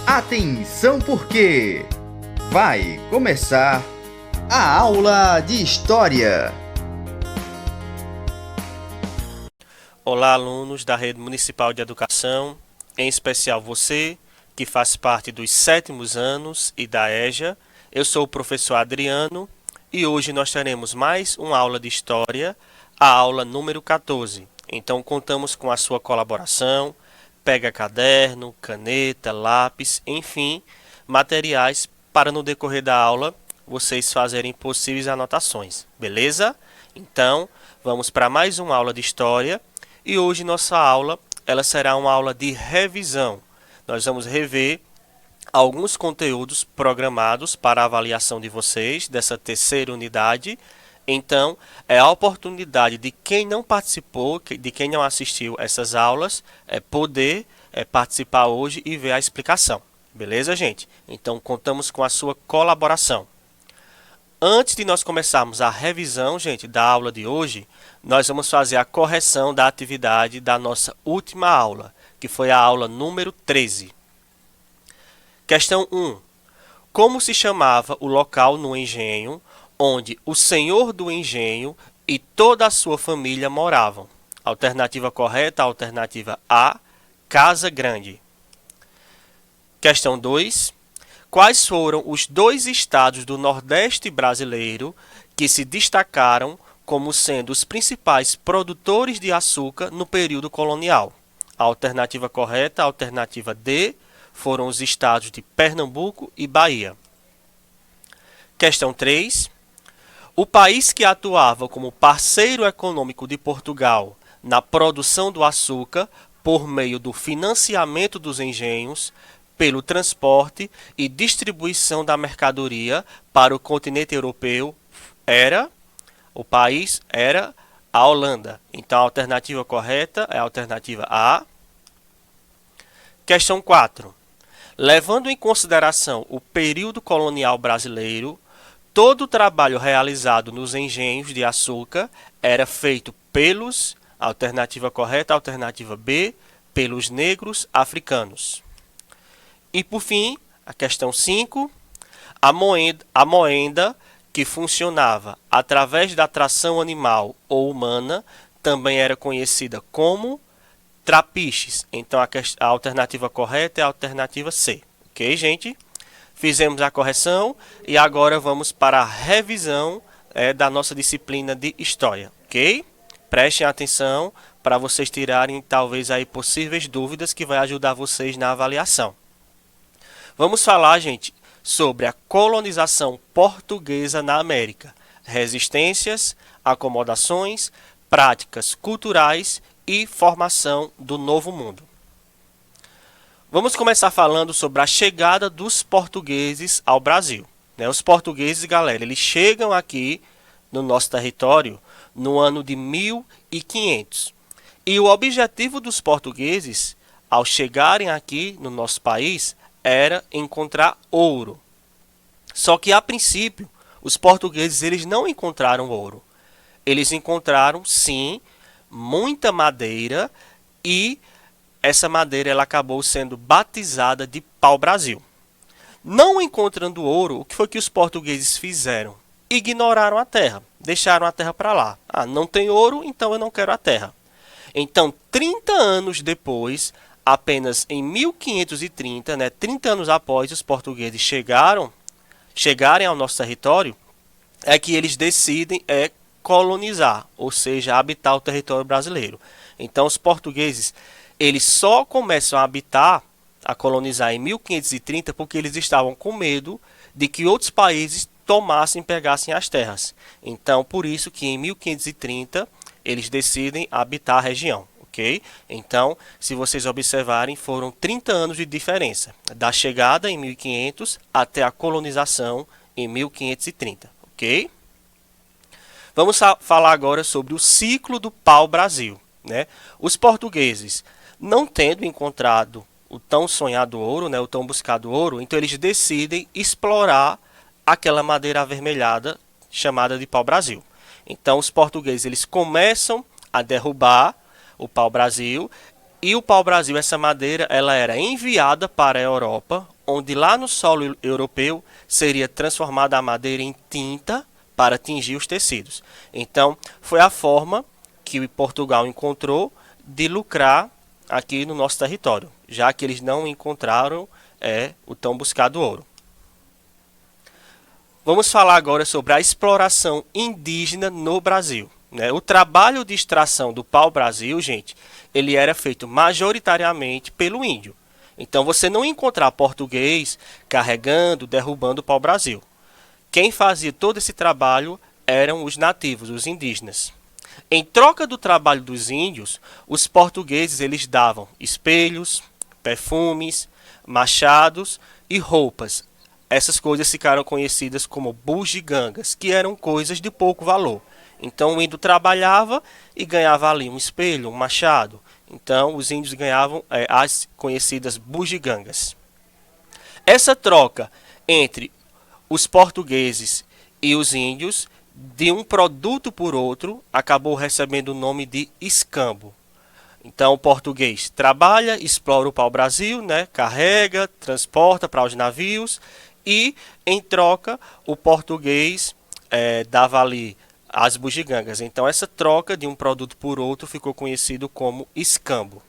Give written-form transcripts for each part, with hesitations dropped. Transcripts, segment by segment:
Atenção porque vai começar a aula de História. Olá, alunos da Rede Municipal de Educação, em especial você que faz parte dos 7º anos e da EJA. Eu sou o professor Adriano e hoje nós teremos mais uma aula de História, a aula número 14. Então contamos com a sua colaboração. Pega caderno, caneta, lápis, enfim, materiais para no decorrer da aula vocês fazerem possíveis anotações, beleza? Então, vamos para mais uma aula de História e hoje nossa aula ela será uma aula de revisão. Nós vamos rever alguns conteúdos programados para a avaliação de vocês dessa terceira unidade. Então, é a oportunidade de quem não participou, de quem não assistiu essas aulas, poder participar hoje e ver a explicação. Beleza, gente? Então, contamos com a sua colaboração. Antes de nós começarmos a revisão, gente, da aula de hoje, nós vamos fazer a correção da atividade da nossa última aula, que foi a aula número 13. Questão 1. Como se chamava o local no engenho onde o senhor do engenho e toda a sua família moravam? Alternativa correta, alternativa A, Casa Grande. Questão 2. Quais foram os dois estados do Nordeste brasileiro que se destacaram como sendo os principais produtores de açúcar no período colonial? A alternativa correta, a alternativa D, foram os estados de Pernambuco e Bahia. Questão 3. O país que atuava como parceiro econômico de Portugal na produção do açúcar por meio do financiamento dos engenhos, pelo transporte e distribuição da mercadoria para o continente europeu era a Holanda. Então a alternativa correta é a alternativa A. Questão 4. Levando em consideração o período colonial brasileiro, todo o trabalho realizado nos engenhos de açúcar era feito pelos, alternativa correta, alternativa B, pelos negros africanos. E por fim, a questão 5, a moenda que funcionava através da tração animal ou humana também era conhecida como trapiches. Então a alternativa correta é a alternativa C. Ok, gente? Fizemos a correção e agora vamos para a revisão da nossa disciplina de História. Ok? Prestem atenção para vocês tirarem talvez aí possíveis dúvidas que vai ajudar vocês na avaliação. Vamos falar, gente, sobre a colonização portuguesa na América. Resistências, acomodações, práticas culturais e formação do Novo Mundo. Vamos começar falando sobre a chegada dos portugueses ao Brasil. Os portugueses, galera, eles chegam aqui no nosso território no ano de 1500. E o objetivo dos portugueses, ao chegarem aqui no nosso país, era encontrar ouro. Só que, a princípio, os portugueses eles não encontraram ouro. Eles encontraram, sim, muita madeira e essa madeira ela acabou sendo batizada de pau-brasil. Não encontrando ouro, o que foi que os portugueses fizeram? Ignoraram a terra, deixaram a terra para lá. Não tem ouro, então eu não quero a terra. Então, 30 anos depois, apenas em 1530, 30 anos após os portugueses chegarem ao nosso território, é que eles decidem colonizar, ou seja, habitar o território brasileiro. Então, os portugueses eles só começam a colonizar em 1530 porque eles estavam com medo de que outros países pegassem as terras. Então, por isso que em 1530 eles decidem habitar a região. Okay? Então, se vocês observarem, foram 30 anos de diferença, da chegada em 1500 até a colonização em 1530. Okay? Vamos falar agora sobre o ciclo do pau-brasil. Os portugueses, não tendo encontrado o tão sonhado ouro, o tão buscado ouro, então eles decidem explorar aquela madeira avermelhada chamada de pau-brasil. Então, os portugueses eles começam a derrubar o pau-brasil E o pau-brasil, essa madeira, ela era enviada para a Europa, onde lá no solo europeu seria transformada a madeira em tinta para tingir os tecidos. Então, foi a forma que Portugal encontrou de lucrar aqui no nosso território, já que eles não encontraram o tão buscado ouro. Vamos falar agora sobre a exploração indígena no Brasil. O trabalho de extração do pau-brasil, gente, ele era feito majoritariamente pelo índio. Então você não encontrar português carregando, derrubando o pau-brasil. Quem fazia todo esse trabalho eram os nativos, os indígenas. Em troca do trabalho dos índios, os portugueses eles davam espelhos, perfumes, machados e roupas. Essas coisas ficaram conhecidas como bugigangas, que eram coisas de pouco valor. Então o índio trabalhava e ganhava ali um espelho, um machado. Então os índios ganhavam as conhecidas bugigangas. Essa troca entre os portugueses e os índios, de um produto por outro, acabou recebendo o nome de escambo. Então o português trabalha, explora o pau-brasil, carrega, transporta para os navios e, em troca, o português dava ali as bugigangas. Então essa troca de um produto por outro ficou conhecido como escambo.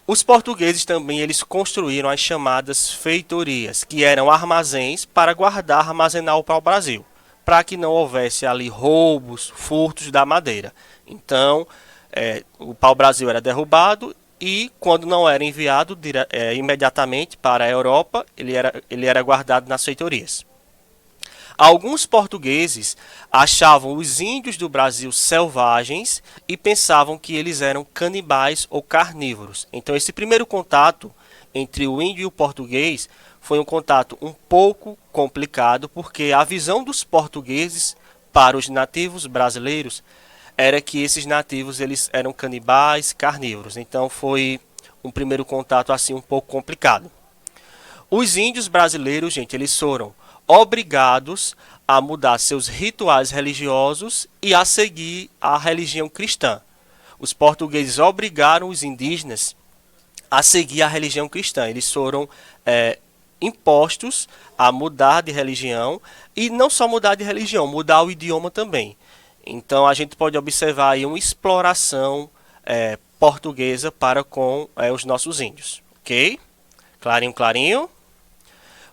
Os portugueses também eles construíram as chamadas feitorias, que eram armazéns para guardar, armazenar o pau-brasil, para que não houvesse ali roubos, furtos da madeira. Então, o pau-brasil era derrubado e, quando não era enviado imediatamente para a Europa, ele era guardado nas feitorias. Alguns portugueses achavam os índios do Brasil selvagens e pensavam que eles eram canibais ou carnívoros. Então esse primeiro contato entre o índio e o português foi um contato um pouco complicado, porque a visão dos portugueses para os nativos brasileiros era que esses nativos eles eram canibais, carnívoros. Então foi um primeiro contato assim um pouco complicado. Os índios brasileiros, gente, eles foram obrigados a mudar seus rituais religiosos e a seguir a religião cristã. Os portugueses obrigaram os indígenas a seguir a religião cristã. Eles foram impostos a mudar de religião e não só mudar de religião, mudar o idioma também. Então a gente pode observar aí uma exploração portuguesa para com os nossos índios. Ok? Clarinho, clarinho.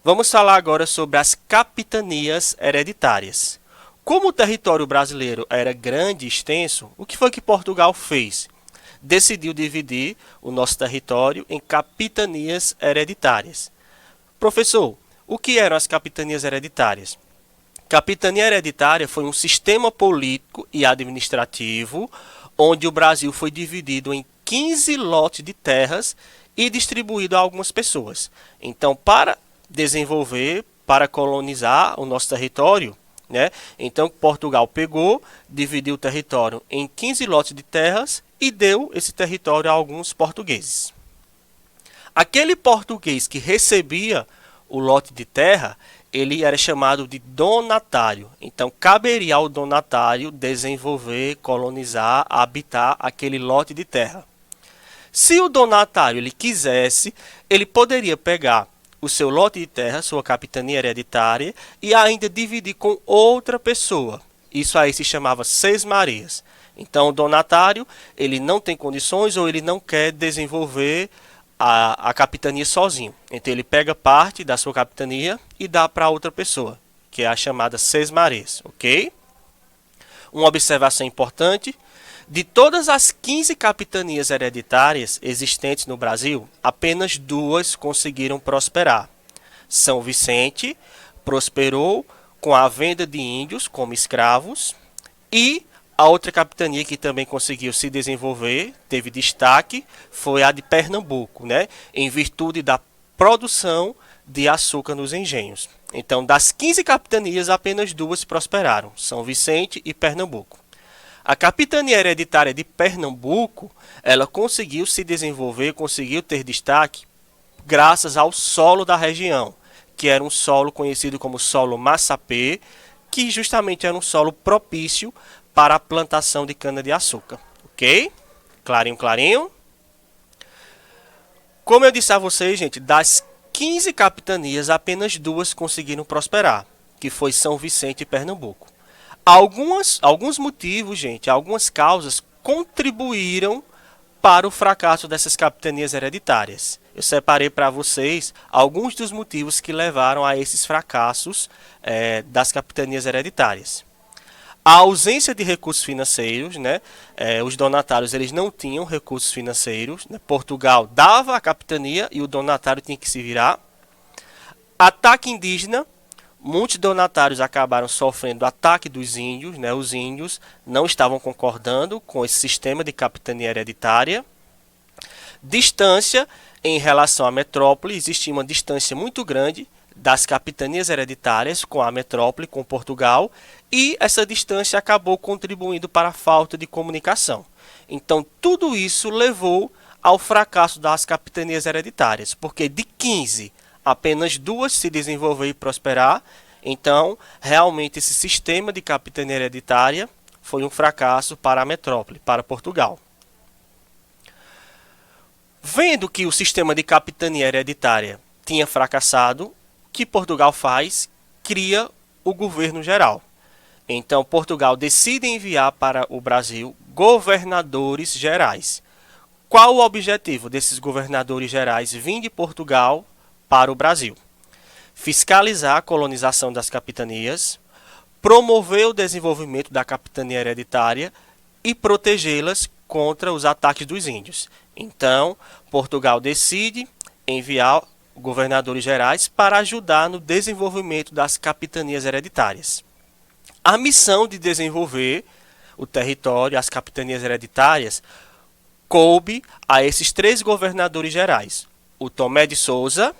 Vamos falar agora sobre as capitanias hereditárias. Como o território brasileiro era grande e extenso, o que foi que Portugal fez? Decidiu dividir o nosso território em capitanias hereditárias. Professor, o que eram as capitanias hereditárias? Capitania hereditária foi um sistema político e administrativo onde o Brasil foi dividido em 15 lotes de terras e distribuído a algumas pessoas. Então, para desenvolver, para colonizar o nosso território, então Portugal pegou, dividiu o território em 15 lotes de terras e deu esse território a alguns portugueses. Aquele português que recebia o lote de terra, ele era chamado de donatário. Então caberia ao donatário desenvolver, colonizar, habitar aquele lote de terra. Se o donatário ele quisesse, ele poderia pegar o seu lote de terra, sua capitania hereditária, e ainda dividir com outra pessoa. Isso aí se chamava sesmarias. Então o donatário ele não tem condições ou ele não quer desenvolver a capitania sozinho. Então ele pega parte da sua capitania e dá para outra pessoa, que é a chamada sesmarias, ok? Uma observação importante: de todas as 15 capitanias hereditárias existentes no Brasil, apenas 2 conseguiram prosperar. São Vicente prosperou com a venda de índios como escravos, e a outra capitania que também conseguiu se desenvolver, teve destaque, foi a de Pernambuco, em virtude da produção de açúcar nos engenhos. Então, das 15 capitanias, apenas 2 prosperaram, São Vicente e Pernambuco. A capitania hereditária de Pernambuco, ela conseguiu se desenvolver, conseguiu ter destaque graças ao solo da região, que era um solo conhecido como solo massapê, que justamente era um solo propício para a plantação de cana-de-açúcar. Ok? Clarinho, clarinho. Como eu disse a vocês, gente, das 15 capitanias, apenas 2 conseguiram prosperar, que foi São Vicente e Pernambuco. Alguns motivos, gente, algumas causas contribuíram para o fracasso dessas capitanias hereditárias. Eu separei para vocês alguns dos motivos que levaram a esses fracassos das capitanias hereditárias. A ausência de recursos financeiros, né? Os donatários eles não tinham recursos financeiros, né? Portugal dava a capitania e o donatário tinha que se virar. Ataque indígena, muitos donatários acabaram sofrendo ataque dos índios, né? Os índios não estavam concordando com esse sistema de capitania hereditária. Distância em relação à metrópole, existia uma distância muito grande das capitanias hereditárias com a metrópole, com Portugal, e essa distância acabou contribuindo para a falta de comunicação. Então, tudo isso levou ao fracasso das capitanias hereditárias, porque de 15, apenas 2 se desenvolveram e prosperar. Então, realmente, esse sistema de capitania hereditária foi um fracasso para a metrópole, para Portugal. Vendo que o sistema de capitania hereditária tinha fracassado, que Portugal faz? Cria o governo geral. Então, Portugal decide enviar para o Brasil governadores gerais. Qual o objetivo desses governadores gerais vir de Portugal para o Brasil? Fiscalizar a colonização das capitanias, promover o desenvolvimento da capitania hereditária e protegê-las contra os ataques dos índios. Então, Portugal decide enviar governadores gerais para ajudar no desenvolvimento das capitanias hereditárias. A missão de desenvolver o território, as capitanias hereditárias, coube a esses 3 governadores gerais, o Tomé de Souza,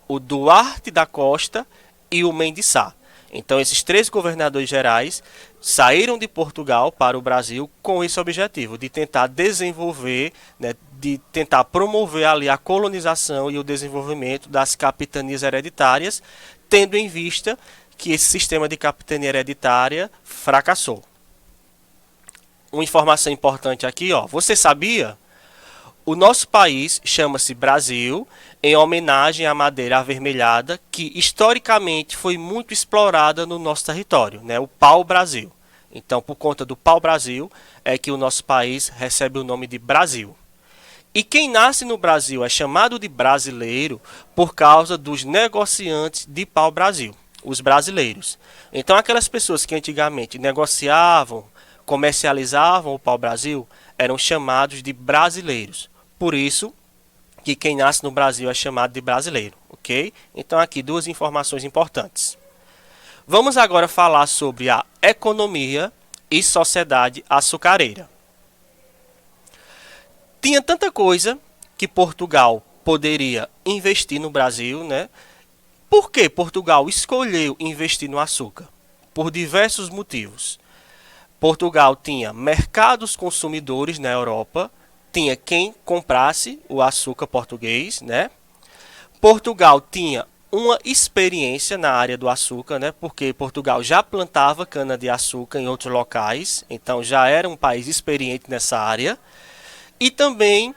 o Duarte da Costa e o Mendes Sá. Então, esses 3 governadores gerais saíram de Portugal para o Brasil com esse objetivo, de tentar desenvolver, né, de tentar promover ali a colonização e o desenvolvimento das capitanias hereditárias, tendo em vista que esse sistema de capitania hereditária fracassou. Uma informação importante aqui, ó, você sabia? O nosso país chama-se Brasil em homenagem à madeira avermelhada que historicamente foi muito explorada no nosso território, né? O pau-brasil. Então, por conta do pau-brasil, é que o nosso país recebe o nome de Brasil. E quem nasce no Brasil é chamado de brasileiro por causa dos negociantes de pau-brasil, os brasileiros. Então, aquelas pessoas que antigamente negociavam, comercializavam o pau-brasil, eram chamados de brasileiros. Por isso que quem nasce no Brasil é chamado de brasileiro, ok? Então aqui 2 informações importantes. Vamos agora falar sobre a economia e sociedade açucareira. Tinha tanta coisa que Portugal poderia investir no Brasil, né? Por que Portugal escolheu investir no açúcar? Por diversos motivos. Portugal tinha mercados consumidores na Europa, tinha quem comprasse o açúcar português, né? Portugal tinha uma experiência na área do açúcar, né? Porque Portugal já plantava cana-de-açúcar em outros locais, então já era um país experiente nessa área. E também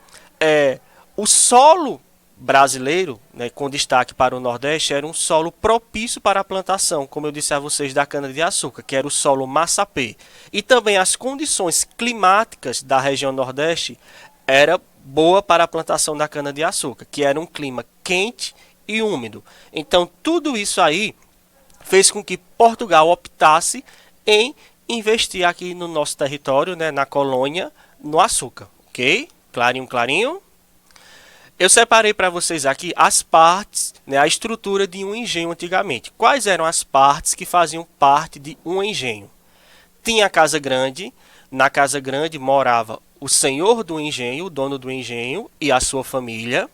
o solo brasileiro, né, com destaque para o Nordeste, era um solo propício para a plantação, como eu disse a vocês, da cana-de-açúcar, que era o solo massapê. E também as condições climáticas da região Nordeste era boa para a plantação da cana-de-açúcar, que era um clima quente e úmido. Então, tudo isso aí fez com que Portugal optasse em investir aqui no nosso território, né, na colônia, no açúcar. Ok? Clarinho, clarinho. Eu separei para vocês aqui as partes, né, a estrutura de um engenho antigamente. Quais eram as partes que faziam parte de um engenho? Tinha a Casa Grande. Na Casa Grande morava o senhor do engenho, o dono do engenho e a sua família.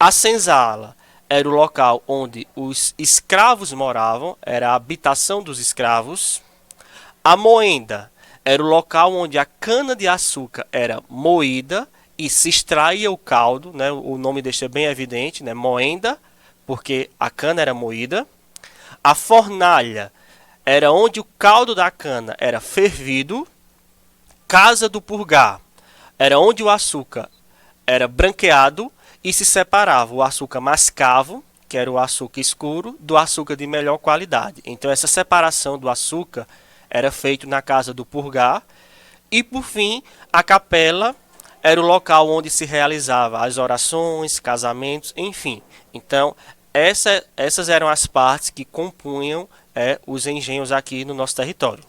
A senzala era o local onde os escravos moravam, era a habitação dos escravos. A moenda era o local onde a cana-de-açúcar era moída e se extraía o caldo, né? O nome deixa bem evidente, né? Moenda, porque a cana era moída. A fornalha era onde o caldo da cana era fervido. Casa do purgar era onde o açúcar era branqueado e se separava o açúcar mascavo, que era o açúcar escuro, do açúcar de melhor qualidade. Então essa separação do açúcar era feita na casa do purgar. E por fim, a capela era o local onde se realizava as orações, casamentos, enfim. Então essas eram as partes que compunham os engenhos aqui no nosso território.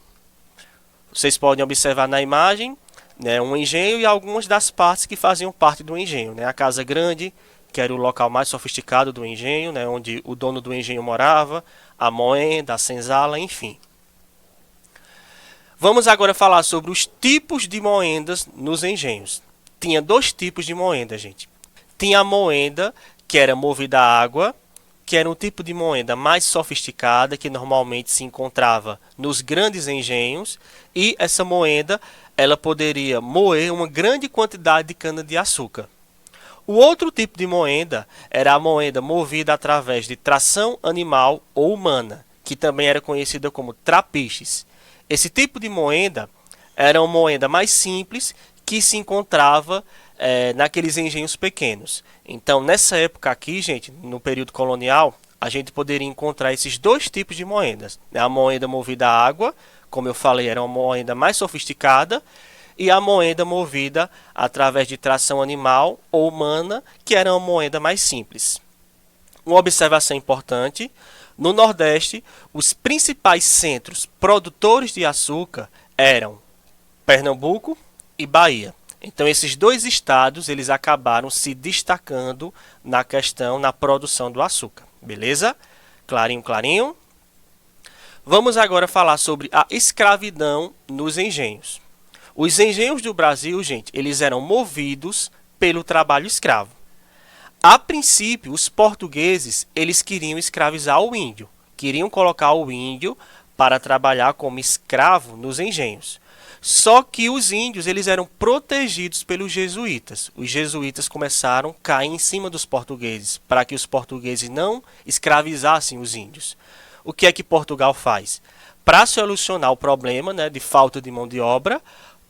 Vocês podem observar na imagem, né, um engenho e algumas das partes que faziam parte do engenho, né? A casa grande, que era o local mais sofisticado do engenho, né, onde o dono do engenho morava, a moenda, a senzala, enfim. Vamos agora falar sobre os tipos de moendas nos engenhos. Tinha dois tipos de moenda, gente. Tinha a moenda que era movida a água, que era um tipo de moenda mais sofisticada, que normalmente se encontrava nos grandes engenhos, e essa moenda ela poderia moer uma grande quantidade de cana-de-açúcar. O outro tipo de moenda era a moenda movida através de tração animal ou humana, que também era conhecida como trapiches. Esse tipo de moenda era uma moenda mais simples que se encontrava naqueles engenhos pequenos. Então, nessa época aqui, gente, no período colonial, a gente poderia encontrar esses dois tipos de moedas. A moenda movida a água, como eu falei, era uma moenda mais sofisticada, e a moenda movida através de tração animal ou humana, que era uma moenda mais simples. Uma observação importante: no Nordeste, os principais centros produtores de açúcar eram Pernambuco e Bahia. Então esses dois estados eles acabaram se destacando na produção do açúcar. Beleza? Clarinho, clarinho. Vamos agora falar sobre a escravidão nos engenhos. Os engenhos do Brasil, gente, eles eram movidos pelo trabalho escravo. A princípio, os portugueses, eles queriam escravizar o índio. Queriam colocar o índio para trabalhar como escravo nos engenhos. Só que os índios, eles eram protegidos pelos jesuítas. Os jesuítas começaram a cair em cima dos portugueses, para que os portugueses não escravizassem os índios. O que é que Portugal faz? Para solucionar o problema, né, de falta de mão de obra,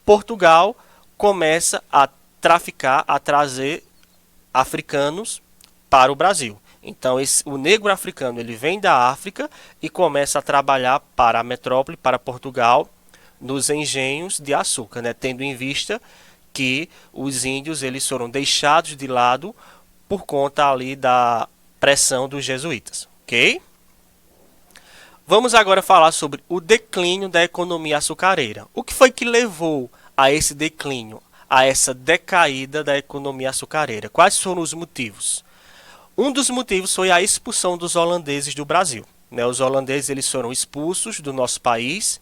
Portugal começa a traficar, a trazer africanos para o Brasil. Então o negro africano ele vem da África e começa a trabalhar para a metrópole, para Portugal, nos engenhos de açúcar, né? Tendo em vista que os índios eles foram deixados de lado por conta ali da pressão dos jesuítas, ok? Vamos agora falar sobre o declínio da economia açucareira. O que foi que levou a esse declínio, a essa decaída da economia açucareira? Quais foram os motivos? Um dos motivos foi a expulsão dos holandeses do Brasil. Os holandeses eles foram expulsos do nosso país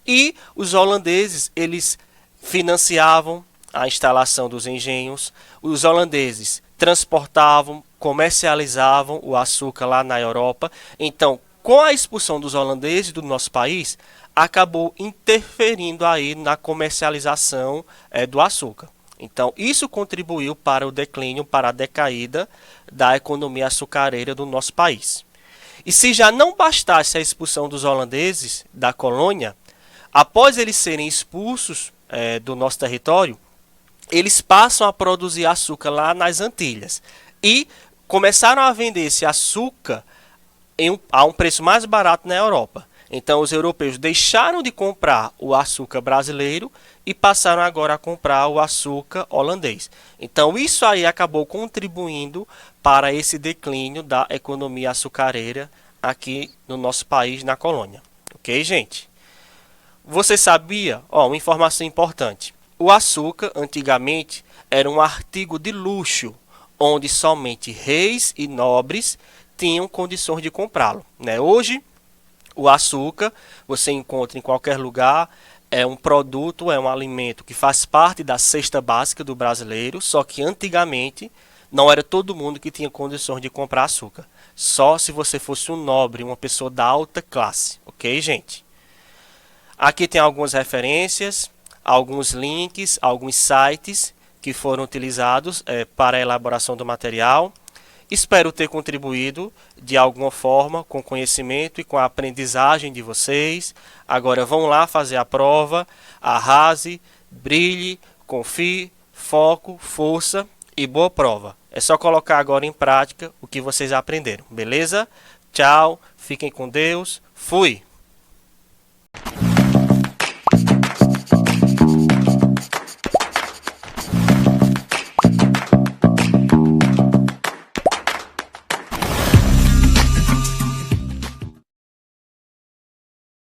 e os holandeses eles financiavam a instalação dos engenhos. Os holandeses transportavam, comercializavam o açúcar lá na Europa. Então, com a expulsão dos holandeses do nosso país, acabou interferindo aí na comercialização do açúcar. Então, isso contribuiu para o declínio, para a decaída da economia açucareira do nosso país. E se já não bastasse a expulsão dos holandeses da colônia, após eles serem expulsos do nosso território, eles passam a produzir açúcar lá nas Antilhas. E começaram a vender esse açúcar a um preço mais barato na Europa. Então os europeus deixaram de comprar o açúcar brasileiro e passaram agora a comprar o açúcar holandês. Então isso aí acabou contribuindo para esse declínio da economia açucareira aqui no nosso país, na colônia. Ok, gente? Você sabia? Uma informação importante. O açúcar, antigamente, era um artigo de luxo, onde somente reis e nobres tinham condições de comprá-lo. Hoje, o açúcar você encontra em qualquer lugar, é um produto, é um alimento que faz parte da cesta básica do brasileiro, só que antigamente não era todo mundo que tinha condições de comprar açúcar. Só se você fosse um nobre, uma pessoa da alta classe. Ok, gente? Aqui tem algumas referências, alguns links, alguns sites que foram utilizados para a elaboração do material. Espero ter contribuído de alguma forma com o conhecimento e com a aprendizagem de vocês. Agora vão lá fazer a prova, arrase, brilhe, confie, foco, força e boa prova. É só colocar agora em prática o que vocês aprenderam, beleza? Tchau, fiquem com Deus, fui!